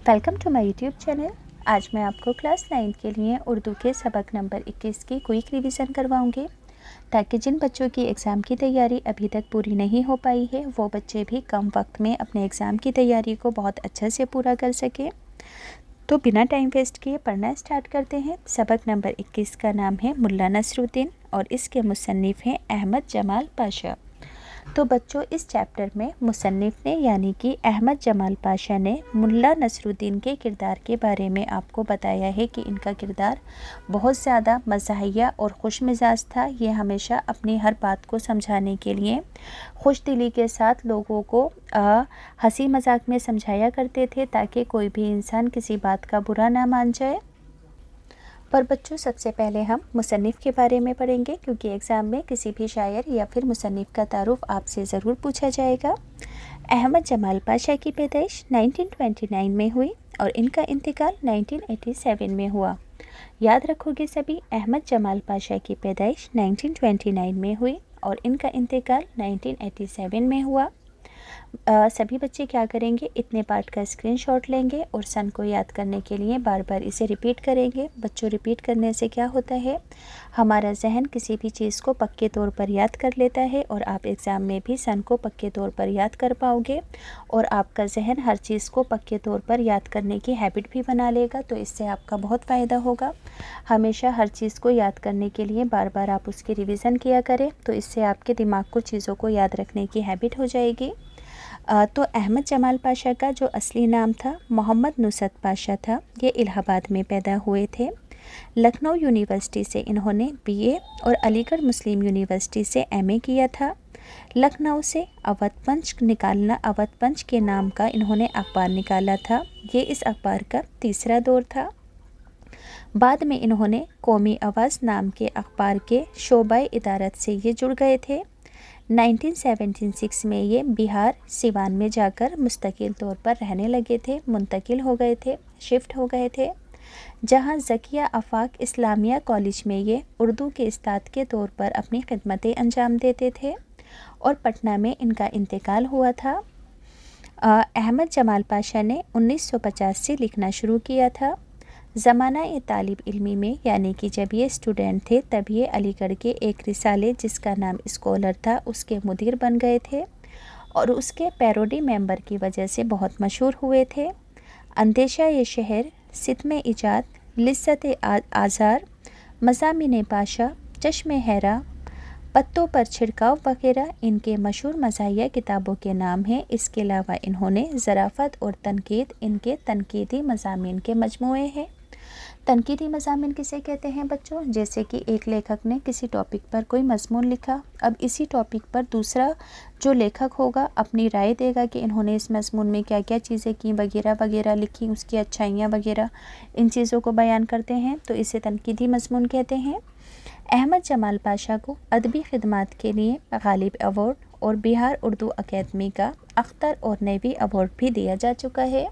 Welcome to my YouTube channel. आज मैं आपको क्लास 9 के लिए उर्दू के सबक नंबर 21 की क्विक रिवीजन करवाऊंगी, ताकि जिन बच्चों की एग्ज़ाम की तैयारी अभी तक पूरी नहीं हो पाई है वो बच्चे भी कम वक्त में अपने एग्ज़ाम की तैयारी को बहुत अच्छे से पूरा कर सकें। तो बिना टाइम वेस्ट किए पढ़ना स्टार्ट करते हैं। सबक नंबर 21 का नाम है मुल्ला नसरुद्दीन और इसके मुसन्निफ़ हैं अहमद जमाल पाशा। तो बच्चों, इस चैप्टर में मुसन्निफ़ ने यानी कि अहमद जमाल पाशा ने मुल्ला नसरुद्दीन के किरदार के बारे में आपको बताया है कि इनका किरदार बहुत ज़्यादा मज़ाहिया और खुश मिजाज था। ये हमेशा अपनी हर बात को समझाने के लिए खुश दिली के साथ लोगों को हंसी मजाक में समझाया करते थे, ताकि कोई भी इंसान किसी बात का बुरा ना मान जाए। पर बच्चों, सबसे पहले हम मुसन्निफ़ के बारे में पढ़ेंगे, क्योंकि एग्ज़ाम में किसी भी शायर या फिर मुसन्निफ़ का तारुफ आपसे ज़रूर पूछा जाएगा। अहमद जमाल पाशा की पैदाइश 1929 में हुई और इनका इंतकाल 1987 में हुआ। याद रखोगे सभी, अहमद जमाल पाशा की पैदाइश 1929 में हुई और इनका इंतकाल 1987 में हुआ। सभी बच्चे क्या करेंगे, इतने पार्ट का स्क्रीनशॉट लेंगे और सन को याद करने के लिए बार बार इसे रिपीट करेंगे। बच्चों, रिपीट करने से क्या होता है, हमारा जहन किसी भी चीज़ को पक्के तौर पर याद कर लेता है और आप एग्ज़ाम में भी सन को पक्के तौर पर याद कर पाओगे और आपका जहन हर चीज़ को पक्के तौर पर याद करने की हैबिट भी बना लेगा। तो इससे आपका बहुत फ़ायदा होगा। हमेशा हर चीज़ को याद करने के लिए बार बार आप उसकी रिविज़न किया करें, तो इससे आपके दिमाग को चीज़ों को याद रखने की हैबिट हो जाएगी। तो अहमद जमाल पाशा का जो असली नाम था मोहम्मद नुसरत पाशा था। ये इलाहाबाद में पैदा हुए थे। लखनऊ यूनिवर्सिटी से इन्होंने बीए और अलीगढ़ मुस्लिम यूनिवर्सिटी से एमए किया था। लखनऊ से अवध पंच के नाम का इन्होंने अखबार निकाला था। ये इस अखबार का तीसरा दौर था। बाद में इन्होंने कौमी आवाज़ नाम के अखबार के शोबा इदारत से ये जुड़ गए थे। 1976 में ये बिहार सिवान में जाकर मुस्तकिल तौर पर रहने लगे थे, मुंतकिल हो गए थे, शिफ्ट हो गए थे, जहां ज़किया आफाक इस्लामिया कॉलेज में ये उर्दू के उस्ताद के तौर पर अपनी खिदमतें अंजाम देते थे और पटना में इनका इंतकाल हुआ था। अहमद जमाल पाशा ने 1950 से लिखना शुरू किया था। ज़माना तालिब इल्मी में, यानी कि जब ये स्टूडेंट थे तब ये अलीगढ़ के एक रिसाले जिसका नाम स्कॉलर था उसके मुदीर बन गए थे और उसके पैरोडी मेंबर की वजह से बहुत मशहूर हुए थे। अंदेशा ये शहर, सितमे इजाद, लिस्सत आज़ार, मज़ामिन पाशा, चश्मे हैरा, पत्तों पर छिड़काव वगैरह इनके मशहूर मज़ाहिया किताबों के नाम हैं। इसके अलावा इन्होंने ज़राफ़त और तनकीद, इनके तनकीदी मज़ामीन के मजमूए हैं। तनकीदी मज़ामीन किसे कहते हैं बच्चों, जैसे कि एक लेखक ने किसी टॉपिक पर कोई मज़मून लिखा, अब इसी टॉपिक पर दूसरा जो लेखक होगा अपनी राय देगा कि इन्होंने इस मज़मून में क्या क्या चीज़ें की वगैरह वगैरह लिखी, उसकी अच्छाइयाँ वगैरह, इन चीज़ों को बयान करते हैं, तो इसे तनकीदी मज़मून कहते हैं। अहमद जमाल पाशा को अदबी खिदमात के लिए गालिब अवार्ड और बिहार उर्दू अकेडमी का अख्तर और नेवी अवार्ड भी दिया जा चुका है।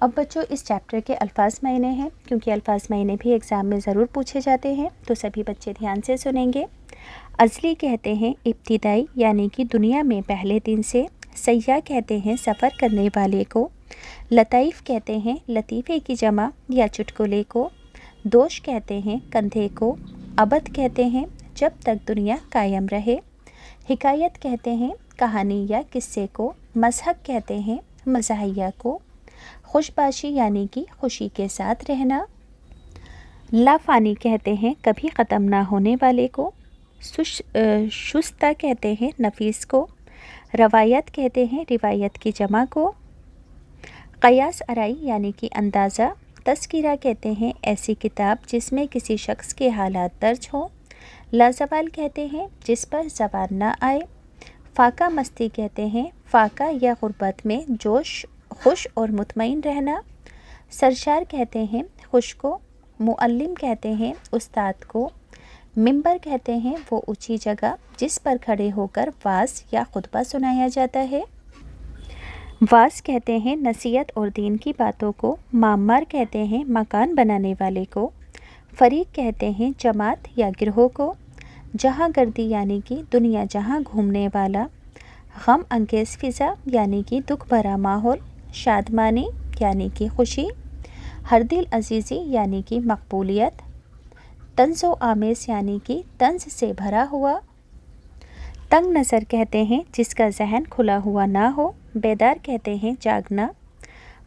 अब बच्चों, इस चैप्टर के अल्फाज मायने हैं, क्योंकि अल्फाज मायने भी एग्ज़ाम में ज़रूर पूछे जाते हैं, तो सभी बच्चे ध्यान से सुनेंगे। अज़ली कहते हैं इब्तिदाई, यानी कि दुनिया में पहले दिन से। सय्याह कहते हैं सफ़र करने वाले को। लताइफ़ कहते हैं लतीफ़े की जमा या चुटकुले को। दोष कहते हैं कंधे को। अबद कहते हैं जब तक दुनिया कायम रहे। हिकायत कहते हैं कहानी या किस्से को। मज़हक कहते हैं मज़ाहिया को। खुशबाशी यानी कि खुशी के साथ रहना। लाफानी कहते हैं कभी ख़त्म ना होने वाले को। शुस्ता कहते हैं नफीस को। रवायत कहते हैं रिवायत की जमा को। क़यास अराई यानी कि अंदाज़ा। तज़किरा कहते हैं ऐसी किताब जिसमें किसी शख्स के हालात दर्ज हों। लाज़वाल कहते हैं जिस पर ज़वाल ना आए। फ़ाका मस्ती कहते हैं फ़ाका या गुर्बत में जोश, खुश और मुतमईन रहना। सरशार कहते हैं खुश को। मुअल्लिम कहते हैं उस्ताद को। मिंबर कहते हैं वो ऊंची जगह जिस पर खड़े होकर वाज़ या खुतबा सुनाया जाता है। वाज़ कहते हैं नसीहत और दीन की बातों को। मामार कहते हैं मकान बनाने वाले को। फ़रीक कहते हैं जमात या गिरोह को। जहाँ गर्दी यानी कि दुनिया जहाँ घूमने वाला। गम अंगेज़ फ़िज़ा यानी कि दुख भरा माहौल। शादमानी यानी कि खुशी, हर दिल अजीज़ी यानी कि मकबूलियत, तंज़ो आमेज़ यानी कि तंज़ से भरा हुआ, तंग नज़र कहते हैं जिसका जहन खुला हुआ ना हो, बेदार कहते हैं जागना,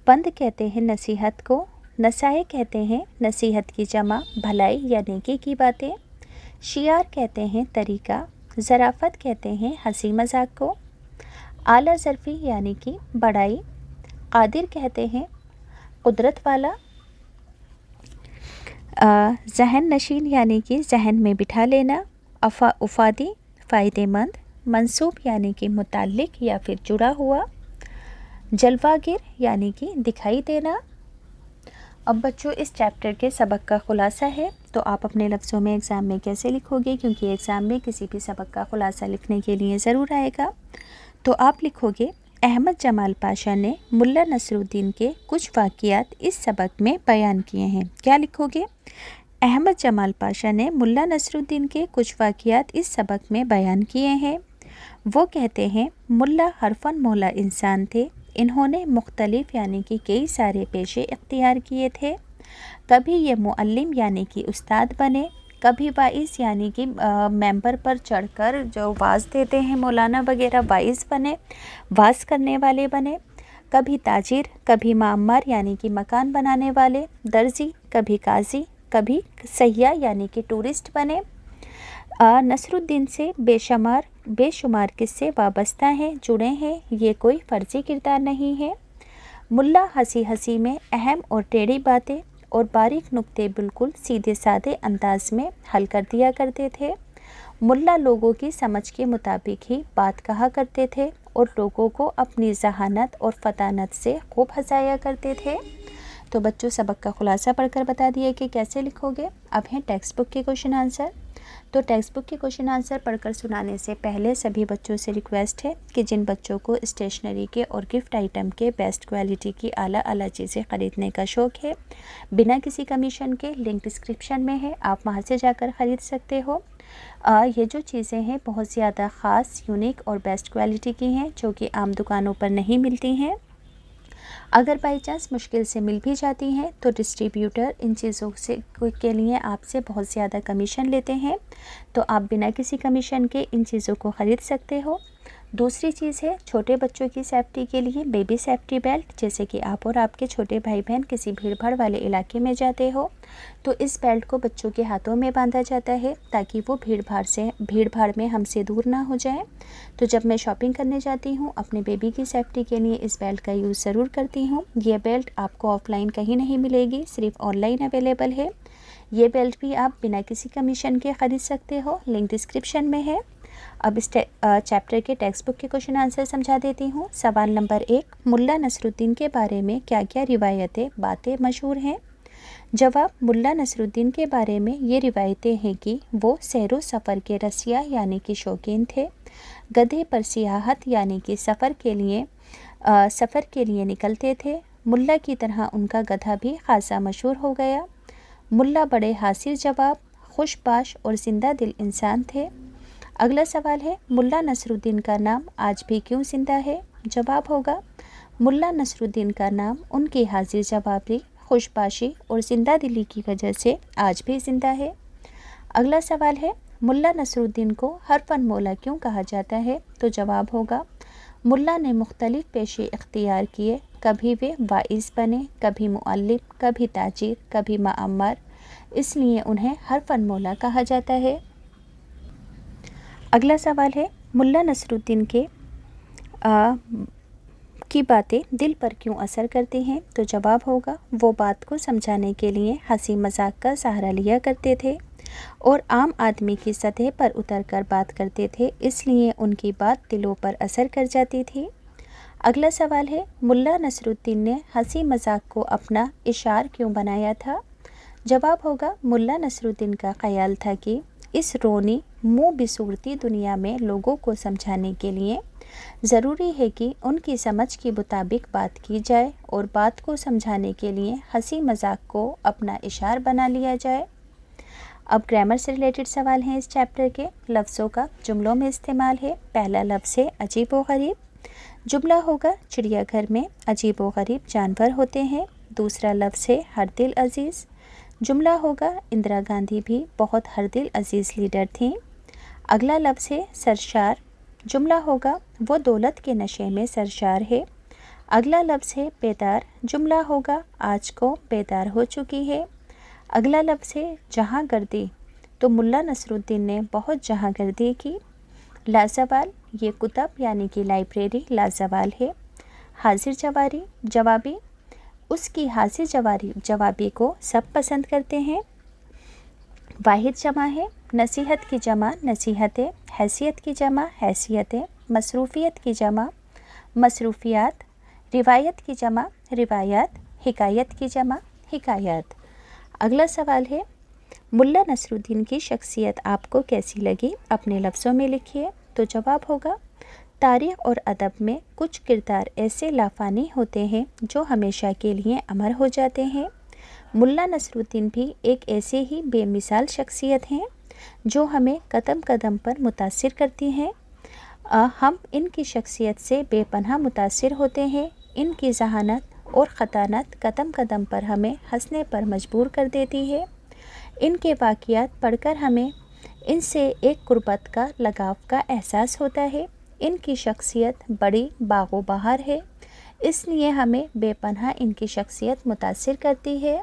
पंद कहते हैं नसीहत को, नसाए कहते हैं नसीहत की जमा भलाई या नेकी की बातें, शियार कहते हैं तरीका, ज़राफ़त कहते हैं हंसी मजाक को, आला ज़रफ़ी यानी कि बड़ाई, कादिर कहते हैं कुदरत वाला, जहन नशीन यानी कि जहन में बिठा लेना, उफादी फ़ायदेमंद, मंसूब यानी कि मुताल्लिक या फिर जुड़ा हुआ, जलवागिर यानी कि दिखाई देना। अब बच्चों इस चैप्टर के सबक का ख़ुलासा है, तो आप अपने लफ्ज़ों में एग्ज़ाम में कैसे लिखोगे, क्योंकि एग्ज़ाम में किसी भी सबक का ख़ुलासा लिखने के लिए ज़रूर आएगा। तो आप लिखोगे अहमद जमाल पाशा ने मुल्ला नसरुद्दीन के कुछ वाक़ियात इस सबक में बयान किए हैं। क्या लिखोगे? अहमद जमाल पाशा ने मुल्ला नसरुद्दीन के कुछ वाक़ियात इस सबक में बयान किए हैं। वो कहते हैं मुल्ला हरफन मौला इंसान थे, इन्होंने मुख्तलिफ यानी कि कई सारे पेशे इख्तियार किए थे। कभी ये मुअल्लिम यानी कि उस्ताद बने, कभी वाइस यानी कि मेंबर पर चढ़कर जो वाज देते हैं मौलाना वगैरह वाइस बने, वाज करने वाले बने, कभी ताजिर, कभी मामर यानी कि मकान बनाने वाले, दर्जी, कभी काजी, कभी सयाह यानी कि टूरिस्ट बने। नसरुद्दीन से बेशुमार किस्से वाबस्ता हैं, जुड़े हैं, ये कोई फ़र्ज़ी किरदार नहीं है। मुल्ला हंसी हंसी में अहम और टेढ़ी बातें और बारीक नुक्ते बिल्कुल सीधे साधे अंदाज में हल कर दिया करते थे। मुल्ला लोगों की समझ के मुताबिक ही बात कहा करते थे और लोगों को अपनी ज़हानत और फतानत से खूब हंसाया करते थे। तो बच्चों सबक का ख़ुलासा पढ़कर बता दिए कि कैसे लिखोगे। अब हैं टेक्स्ट बुक के क्वेश्चन आंसर। तो टेक्स्ट बुक के क्वेश्चन आंसर पढ़कर सुनाने से पहले सभी बच्चों से रिक्वेस्ट है कि जिन बच्चों को स्टेशनरी के और गिफ्ट आइटम के बेस्ट क्वालिटी की आला चीज़ें ख़रीदने का शौक़ है, बिना किसी कमीशन के लिंक डिस्क्रिप्शन में है, आप वहां से जाकर ख़रीद सकते हो। ये जो चीज़ें हैं बहुत ज़्यादा ख़ास, यूनिक और बेस्ट क्वालिटी की हैं, जो कि आम दुकानों पर नहीं मिलती हैं। अगर बाई चांस मुश्किल से मिल भी जाती हैं तो डिस्ट्रीब्यूटर इन चीज़ों से के लिए आपसे बहुत ज़्यादा कमीशन लेते हैं, तो आप बिना किसी कमीशन के इन चीज़ों को ख़रीद सकते हो। दूसरी चीज़ है छोटे बच्चों की सेफ्टी के लिए बेबी सेफ्टी बेल्ट, जैसे कि आप और आपके छोटे भाई बहन किसी भीड़ भाड़ वाले इलाके में जाते हो तो इस बेल्ट को बच्चों के हाथों में बांधा जाता है ताकि वो भीड़ भाड़ में हमसे दूर ना हो जाए। तो जब मैं शॉपिंग करने जाती हूँ अपने बेबी की सेफ्टी के लिए इस बेल्ट का यूज़ ज़रूर करती हूँ। ये बेल्ट आपको ऑफलाइन कहीं नहीं मिलेगी, सिर्फ ऑनलाइन अवेलेबल है। ये बेल्ट भी आप बिना किसी कमीशन के ख़रीद सकते हो, लिंक डिस्क्रिप्शन में है। अब इस चैप्टर के टेक्स्ट बुक के क्वेश्चन आंसर समझा देती हूँ। सवाल नंबर 1, मुल्ला नसरुद्दीन के बारे में क्या क्या रिवायतें बातें मशहूर हैं? जवाब, मुल्ला नसरुद्दीन के बारे में ये रिवायतें हैं कि वो सैरो सफ़र के रसिया यानी कि शौकीन थे, गधे पर सियाहत यानी कि सफ़र के लिए निकलते थे। मुल्ला की तरह उनका गधा भी खासा मशहूर हो गया। मुल्ला बड़े हासिर जवाब, खुशबाश और ज़िंदा दिल इंसान थे। अगला सवाल है मुल्ला नसरुद्दीन का नाम आज भी क्यों ज़िंदा है? जवाब होगा मुल्ला नसरुद्दीन का नाम उनकी हाजिर जवाबी, खुशबाशी और ज़िंदा दिली की वजह से आज भी ज़िंदा है। अगला सवाल है मुल्ला नसरुद्दीन को हरफन मौला क्यों कहा जाता है? तो जवाब होगा मुल्ला ने मुख्तलिफ पेशे इख्तियार किए, कभी वे वाइस बने, कभी मुअल्लिम, कभी ताजिर, कभी माअम्मर, इसलिए उन्हें हरफन मौला कहा जाता है। अगला सवाल है मुल्ला नसरुद्दीन की बातें दिल पर क्यों असर करती हैं? तो जवाब होगा वो बात को समझाने के लिए हंसी मजाक का सहारा लिया करते थे और आम आदमी की सतह पर उतरकर बात करते थे, इसलिए उनकी बात दिलों पर असर कर जाती थी। अगला सवाल है मुल्ला नसरुद्दीन ने हंसी मजाक को अपना इशार क्यों बनाया था? जवाब होगा मुल्ला नसरुद्दीन का ख्याल था कि इस रोनी मुँह बिसूरती दुनिया में लोगों को समझाने के लिए ज़रूरी है कि उनकी समझ के मुताबिक बात की जाए और बात को समझाने के लिए हंसी मजाक को अपना इशार बना लिया जाए। अब ग्रामर से रिलेटेड सवाल हैं इस चैप्टर के। लफ्ज़ों का जुमलों में इस्तेमाल है। पहला लफ्ज़ है अजीब व गरीब। जुमला होगा चिड़िया घर में अजीब व गरीब जानवर होते हैं। दूसरा लफ्ज़ है हर दिल अजीज़। जुमला होगा इंदिरा गांधी भी बहुत हर दिल अजीज़ लीडर थीं। अगला लफ्ज़ है सरशार। जुमला होगा वो दौलत के नशे में सरशार है। अगला लफ्ज़ है बेदार। जुमला होगा आज को बेदार हो चुकी है। अगला लफ्ज़ है जहाँ गर्दी, तो मुल्ला नसरुद्दीन ने बहुत जहाँ गर्दी की। लाजवाल, ये कुतब यानी कि लाइब्रेरी लाजवाल है। हाजिर जवारी जवाबी, उसकी हाजिर जवाबी को सब पसंद करते हैं। वाहिद जमा है, नसीहत की जमा नसीहतें, हैसियत की जमा हैसियतें, मसरूफ़ियत की जमा मसरूफ़ियात, रिवायत की जमा रिवायात, हिकायत की जमा हिकायत। अगला सवाल है मुल्ला नसरुद्दीन की शख्सियत आपको कैसी लगी, अपने लफ्ज़ों में लिखिए। तो जवाब होगा तारीख़ और अदब में कुछ किरदार ऐसे लाफानी होते हैं जो हमेशा के लिए अमर हो जाते हैं। मुल्ला नसरुद्दीन भी एक ऐसे ही बेमिसाल शख्सियत हैं जो हमें कदम कदम पर मुतासिर करती हैं। हम इनकी शख्सियत से बेपनाह मुतासिर होते हैं। इनकी ज़हानत और ख़तानत कदम कदम पर हमें हंसने पर मजबूर कर देती है। इनके वाक़ियात पढ़कर हमें इनसे एक कुर्बत का लगाव का एहसास होता है। इनकी शख्सियत बड़ी बागो बहार है, इसलिए हमें बेपनाह इनकी शख्सियत मुतासिर करती है।